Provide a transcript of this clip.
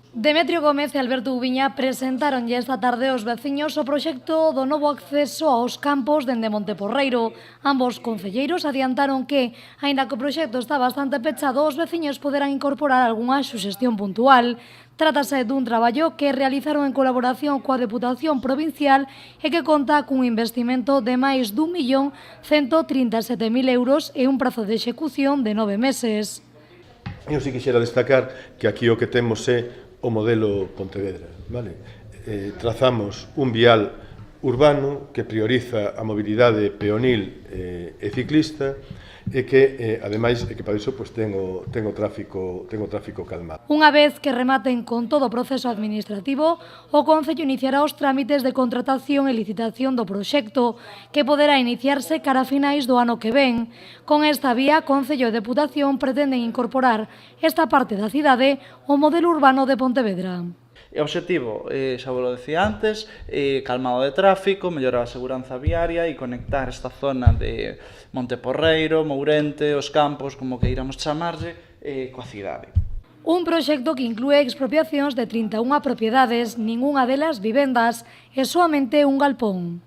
Demetrio Gómez e Alberto Ubiña presentaronlle esta tarde aos veciños o proxecto do novo acceso aos campos dende Monteporreiro. Ambos concelleiros adiantaron que, aínda que o proxecto está bastante pechado, os veciños poderán incorporar algunha suxestión puntual. Trátase dun traballo que realizaron en colaboración coa Deputación Provincial e que conta cun investimento de máis dun 1.137.000 euros e un prazo de execución de 9 meses. Eu si quixera destacar que aquí o que temos é o modelo Pontevedra, vale? Trazamos un vial urbano que prioriza a mobilidade peonil e ciclista e que, ademais, para iso ten o tráfico calmado. Unha vez que rematen con todo o proceso administrativo, o Concello iniciará os trámites de contratación e licitación do proxecto, que poderá iniciarse cara a finais do ano que ven. Con esta vía, Concello e Deputación pretenden incorporar esta parte da cidade ao modelo urbano de Pontevedra. O obxectivo, xa vos lo decía antes, calmado de tráfico, mellorar a seguranza viaria e conectar esta zona de Monteporreiro, Mourente, os campos, como que iramos chamarlle, coa cidade. Un proxecto que inclúe expropiacións de 31 propiedades, ningunha delas vivendas e soamente un galpón.